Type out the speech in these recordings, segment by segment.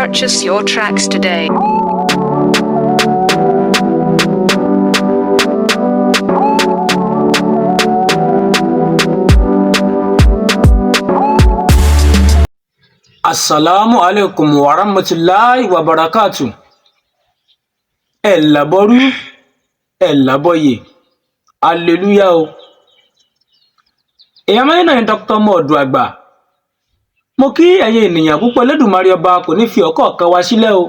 Purchase your tracks today. Assalamu alaikum wa rahmatullahi wa barakatuh. Ẹ̀làbọ́rú, ẹ̀làbọ́yè, hallelujah o. Èyàn mẹ́rin náà ni Dr. Mọ́ọ̀dù àgbà. Mo kí ẹ̀yin ènìyàn púpọ̀ Elédùmarè ọba kò ní fi ọ̀kọ̀ọ̀kan wa sílẹ̀ o.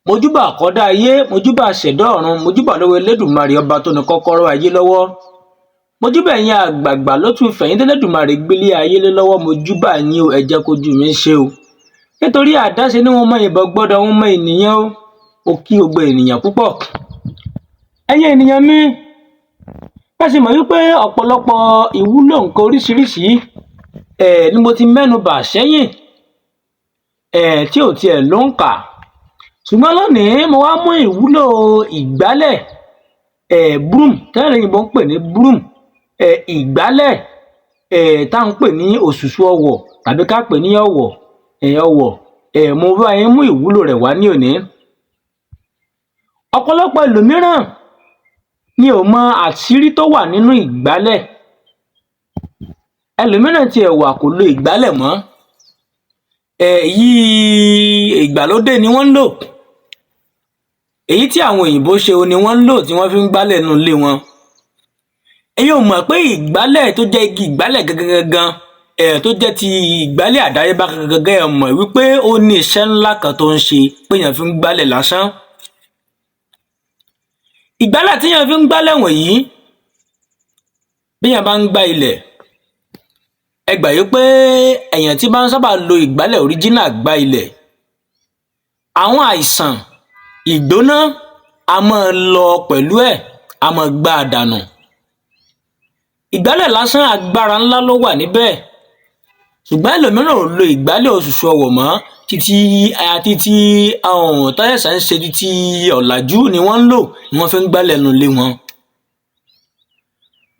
Mojúbà àkọ́dá ayé, mojúbà àṣẹ̀dá ọ̀run, mojúbà lọ́wọ́ Elédùmarè ọba tó ní kọ́kọ́rọ́ ayé lọ́wọ́. Mojúbà ẹ̀yin àgbààgbà ló tún fẹ̀yìntì Elédùmarè gbélé ayé lé lọ́wọ́, mojúbà yín o, ẹ jẹ́ kójú mi ṣe o. Nítorí àdáṣe ni wọ́n mọ ìbọn gbọ́dọ̀ wọ́n mọ ènìyàn o. Ó kí gbogbo ènìyàn púpọ̀. Ẹ̀yin ènìyàn mi, bá ṣe mọ̀ wípé ọ̀pọ̀lọpọ̀ ìwúlò nǹkan oríṣiríṣi ni mo ti mẹ́nu bà sẹ́yìn tí ò tiẹ̀ ló ń kà. Ṣùgbọ́n lónìí mo wá mú ìwúlò ìgbálẹ̀ broom tẹ́lẹ̀ òyìnbó ń pè ní broom, ìgbálẹ̀ tá ń pè ní òṣùṣù ọwọ̀ tàbí ká pè ní ọwọ̀ mo bá yín mú ìwúlò rẹ̀ wá ní òní. Ọ̀pọ̀lọpọ̀ ẹlòmíràn ni ò mọ àṣírí tó wà nínú ìgbálẹ̀. Ẹlòmíràn tiẹ̀ wà kò lo ìgbálẹ̀ mọ́. Èyí ìgbàlódé ni wọ́n ń lò. Èyí tí àwọn òyìnbó ṣe ni wọ́n ń lò tí wọ́n fi ń gbálẹ̀ nínú ilé wọn. Ẹ̀yin ò mọ̀ pé ìgbálẹ̀ tó jẹ́ igi ìgbálẹ̀ gangan tó jẹ́ ti ìgbálẹ̀ àdáyébá gangan ẹ mọ̀ wípé ó ní iṣẹ́ ńlá kan tó ń ṣe pé èèyàn fi ń gbálẹ̀ lásán. Ìgbálẹ̀ tí èèyàn fi ń gbálẹ̀ wọ̀nyí bí èèyàn bá ń gbá ilẹ̀, ẹ gbà yí pé èèyàn tí bá ń sábà lo ìgbálẹ̀ original gbá ilẹ̀, àwọn àìsàn ìgbóná a máa lọ pẹ̀lú ẹ̀, a máa gbá a dànù. Ìgbálẹ̀ lásán agbára ńlá ló wà níbẹ̀. Ṣùgbọ́n ẹlòmíràn ò lo ìgbálẹ̀ òṣùṣù ọwọ̀ mọ́ títí tọ́yẹ̀sẹ̀ ń ṣe títí ọ̀làjú ni wọ́n ń lò ni wọ́n fi ń gbálẹ̀ nínú ilé wọn.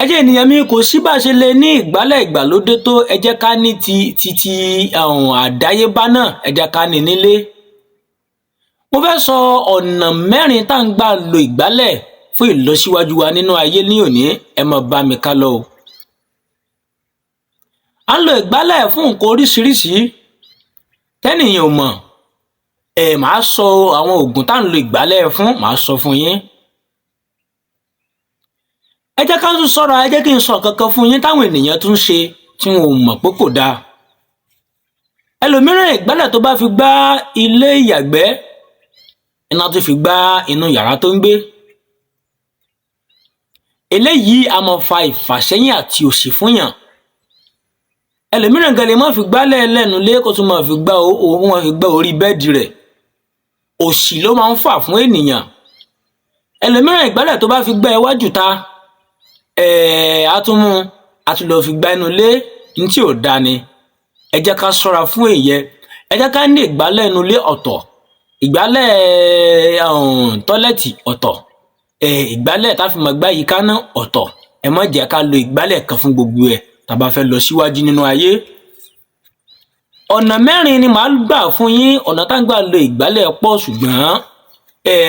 Ẹ jẹ́ ènìyàn mi, kò sí bá ṣe lè ní ìgbálẹ̀ ìgbàlódé tó, ẹ jẹ́ ká ní ti àdáyébá náà, ẹ jẹ́ ká ní nílé. Mo fẹ́ sọ ọ̀nà mẹ́rin tá ń gbà lo ìgbálẹ̀ fún ìlọsíwájú wa nínú ayé ní òní, ẹ máa bá mi ká lọ o. À ń lo ìgbálẹ̀ fún nǹkan oríṣiríṣi tẹ́nìyàn ò mọ̀. Màá sọ àwọn oògùn tá ń lo ìgbálẹ̀ fún, màá sọ fún yín. Ẹ jẹ́ ká tún sọ́ra, ẹ jẹ́ kí n sọ kankan fún yín táwọn ènìyàn tún ṣe tí wọn ò mọ̀ pé kò dáa. Ẹlòmíràn ìgbálẹ̀ tó bá fi gbá ilé ìyàgbẹ́, iná tó fi gbá inú yàrá tó ń gbé. Eléyìí a máa fa ìfàsẹ́yìn àti òṣì fún yàn. Ẹlòmíràn gan lè má fi gbálẹ̀ lẹ́nu lé kó tún máa fi gbá orí bẹ́ẹ̀dì rẹ̀. Òṣì ló máa ń fà fún ènìyàn. Ẹlòmíràn ìgbálẹ̀ tó bá fi gbá iwájú ta, a tún lọ fi gbá inú ilé ní tí ò dáa ni. Ẹ jẹ́ ká ṣọ́ra fún èyẹ. Ẹ jẹ́ ká ní ìgbálẹ̀ inú ilé ọ̀tọ̀, ìgbálẹ̀ tọ́lẹ́tì ọ̀tọ̀, ìgbálẹ̀ tá fi máa gbá yíká náà ọ̀tọ̀. Ẹ má jẹ́ ká lo ìgbálẹ̀ kan fún gbogbo ẹ̀ tá bá fẹ́ lọ síwájú nínú ayé. Ọ̀nà mẹ́rin ni màá gbà fún yín, ọ̀nà tá ń gbà lo ìgbálẹ̀ pọ̀, ṣùgbọ́n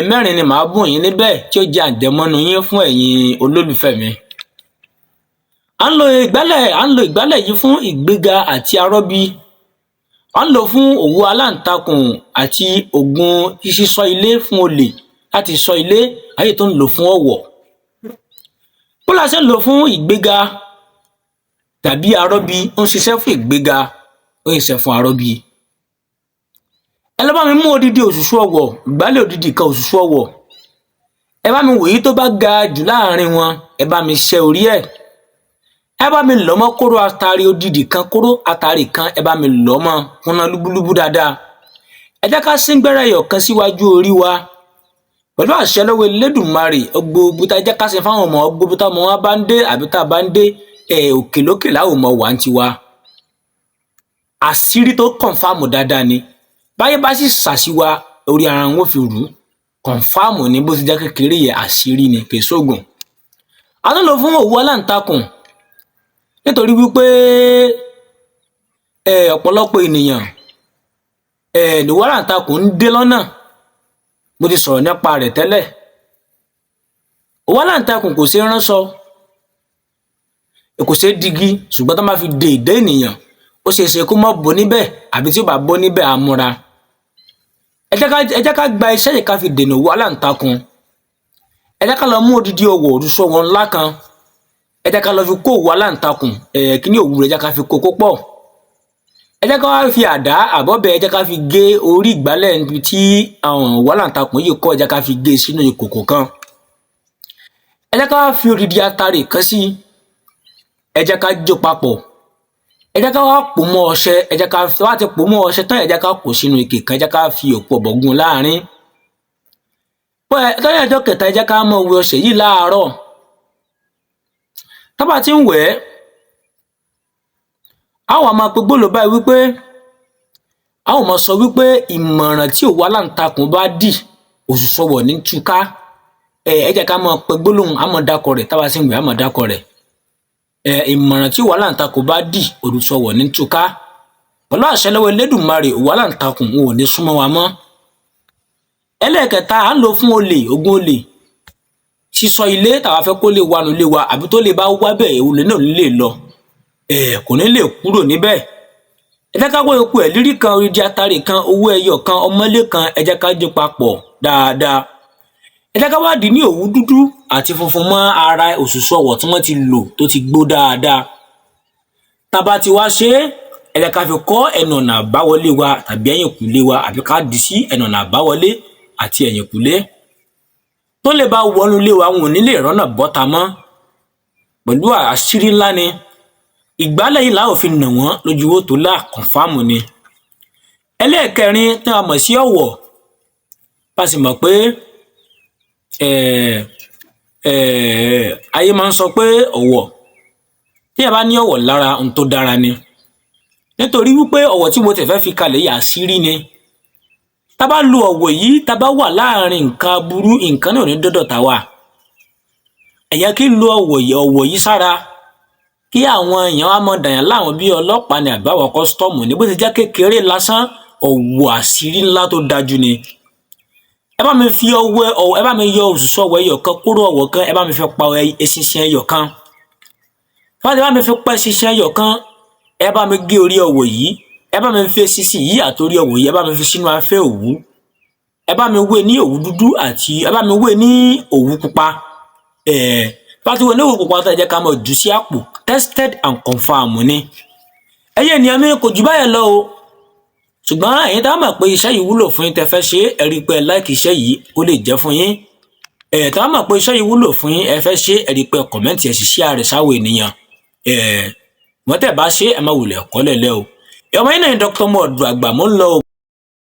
mẹ́rin ni màá bùn yín níbẹ̀ tí ó jẹ́ àjẹmọ́nú yín fún ẹ̀yin olólùfẹ́ mi. À ń lo ìgbálẹ̀ yìí fún ìgbéga àti arọ́bí. À ń lò fún òwú aláǹtakùn àti ògùn sísọ ilé fún olè láti sọ ilé, ayé tó ń lò fún ọ̀wọ̀. Bó la ṣe ń lò fún ìgbéga tàbí arọ́bí, ó ń ṣiṣẹ́ fún ìgbéga, ó ń ṣiṣẹ́ fún arọ́bí. Ẹ lọ bá mi mú odidi òṣùṣù ọwọ̀, ìgbálẹ̀ odidi kan òṣùṣù ọwọ̀. Ẹ bá mi wòye tó bá ga jù láàrin wọn, ẹ bá mi ṣẹ́ orí ẹ̀. Ẹ bá mi lọ́ mọ́ kóró atari odidi kan, kóró atari kan, ẹ bá mi lọ́ mọ́ kúnná lúbúlúbú dáadáa. Ẹ jẹ́ ká sín gbẹ́rẹ́ ẹyọ kan síwájú orí wa. Pẹ̀lú àṣẹ lọ́wọ́ Elédùmarè, gbogbo tá jẹ́ ká ṣe fáwọn ọmọ, gbogbo tá ọmọ wa bá ń dé àbí tá bá ń dé òkè lókè láwọn ọmọ wa ń tiwa. Àṣírí tó kọ̀nfàmù dáadáa ni. Báyé bá sì ṣàṣìwà, orí ara wọn fi rú. Kọ̀nfàmù ni bó ti jẹ́ kékeré yẹ, àṣírí ni, kì í ṣoògùn. A tún lò fún òwú aláǹtakùn nítorí wípé ọ̀pọ̀lọpọ̀ ènìyàn ní òwú aláǹtakùn ń dé lọ́nà mo ti sọ̀rọ̀ nípa rẹ̀ tẹ́lẹ̀. Òwú aláǹtakùn kò ṣeé ránṣọ, kò ṣeé digi, ṣùgbọ́n tó máa fi de ìdé ènìyàn ó ṣeé ṣe kó má bọ́ níbẹ̀, àbí tí ó bá bọ́ níbẹ̀ á múra. Ẹ jẹ́ ká gba iṣẹ́ yìí ká fi dènà òwú aláǹtakùn. Ẹ jẹ́ ká lọ mú odidi ọwọ̀ òrùsọ̀wọ̀ ńlá kan, ẹ jẹ́ ká lọ fi kó òwú aláǹtakùn, kíní òwú rẹ̀ ẹ jẹ́ ká fi kó pọ̀. Ẹ jẹ́ ká wá fi àdá àbọ̀bẹ̀ ẹ jẹ́ ká fi gé orí ìgbálẹ̀ níbi tí àwọn òwú aláǹtakùn yìí kọ́, ẹ jẹ́ ká fi gé sínú ìkòkò kan. Ẹ jẹ́ ká wá fi odidi atare kan sí, ẹ jẹ́ ká jó papọ̀. Ẹ jẹ́ ká wá pò mọ́ ọṣẹ, ẹ jẹ́ ká wá ti pò mọ́ ọṣẹ tán, ẹ jẹ́ ká kó sínú ike kan, ẹ jẹ́ ká fi òpó ọ̀bọ̀ gún láàrin. Lọ́jọ́ ọjọ́ kẹta ẹ jẹ́ ká máa wẹ ọṣẹ yìí láàárọ̀. Tá bá ti ń wẹ̀ ẹ́, a ó wá máa pe gbólóhùn báyìí wípé a ó máa sọ wípé ìmọ̀ràn tí òwú aláǹtakùn bá dì òṣùṣọwọ̀ ní túká. Ẹ jẹ́ ká máa pe gbólóhùn, a máa dákọ rẹ̀, tá bá ti ń wẹ̀ a máa dákọ rẹ̀. Ìmọ̀ràn tí òwú aláǹtakùn bá dì òṣùṣọwọ̀ ní túká. Pẹ̀lú àṣẹ lọ́wọ́ Elédùmarè, òwú aláǹtakùn ò ní súnmọ́ wa mọ́. Ẹlẹ́ẹ̀kẹta, à ń lò fún olè, ogun olè. Sísọ ilé tàwa fẹ́ kó lè wà nílé wa, àbí tó lè bá wá bẹ́ẹ̀ olè náà lè lọ, kò ní lè kúrò níbẹ̀. Ẹ jẹ́ ká wá epo ẹ̀lírí kan, odidi atare kan, owó ẹyọ kan, ọmọlé kan, ẹ jẹ́ ká jó papọ̀ dáadáa. Ẹ jẹ́ ká wá dì ní òwú dúdú àti funfun mọ́ ara òṣùṣọwọ̀ tí wọ́n ti lò tó ti gbó dáadáa. Tá bá ti wá ṣe é, ẹ jẹ́ ká fi kọ́ ẹnu ọ̀nà àbáwọlé wa tàbí ẹ̀yìnkùlé wa, àbí ká dì sí ẹnu ọ̀nà àbáwọlé àti ẹ̀yìnkùlé. Tó lè bá wọnú ilé wa, wọn ò ní lè rọ́nà bọ́ta mọ́. Pẹ̀lú àṣírí ńlá ni. Ìgbálẹ̀ yìí la ó fi nà wọ́n lójú owó tó là, kọ̀ǹfàmù ni. Ẹlẹ́ẹ̀kẹrin tí a mọ̀ sí ọ̀wọ̀. Bá sì mọ̀ pé ayé máa ń sọ pé ọ̀wọ̀, tí ẹ bá ní ọ̀wọ̀ lára ohun tó dára ni. Nítorí wípé ọ̀wọ̀ tí mo tẹ̀ fẹ́ fi kalẹ̀ yìí àṣírí ni. Tá bá lo ọ̀wọ̀ yìí, tá bá wà láàrin nǹkan aburú, nǹkan náà ò ní dọ́dọ̀ tá wà. Ẹ̀yà kí lo ọ̀wọ̀ yìí sára, kí àwọn èèyàn wá mọ dàyàn láwọn bí ọlọ́pàá ni àbáwọ̀ kọ́sítọ́ọ̀mù ní bó ti jẹ́ kékeré lásán, ọ̀wọ̀ àṣírí ńlá tó dájú ni. Ẹ bá mi fi ẹ bá mi yọ òṣùṣọwọ̀ ẹyọ kan kúrò ọ̀wọ̀ kan, ẹ bá mi fi pa eṣinṣin ẹyọ kan. Ẹ bá mi fi pa eṣinṣin ẹyọ kan, ẹ bá mi gé orí ọ̀wọ̀ yìí, ẹ bá mi fi eṣinṣin yìí àtòrí ọ̀wọ̀ yìí, ẹ bá mi fi sínú afẹ́ òwú. Ẹ bá mi wé ní òwú dúdú àti ẹ bá mi wé ní òwú pupa. Bá ti wé ní òwú pupa tó ẹ jẹ́ ká máa jù sí àpò, tested and confirmed ni. Ẹ̀yin ènìyàn mi, kò jù báyẹn lọ o. Ṣùgbọ́n ẹ̀yin tá mọ̀ pé iṣẹ́ yìí wúlò fún yín tẹ́ fẹ́ ṣe, ẹ rí pé ẹ like iṣẹ́ yìí kó lè jẹ́ fún yín. Tá mọ̀ pé iṣẹ́ yìí wúlò fún yín, ẹ fẹ́ ṣe, ẹ rí pé kọ̀mẹ́ǹtì ẹ sì share rẹ̀ sáwọn ènìyàn. Wọ́n tẹ̀ bá ṣe, ẹ má wulẹ̀ kọ́lẹ̀ lẹ́ o. Ọmọ yín náà ni Dr. Mo Ọ̀dùn Àgbà, mo ń lọ o.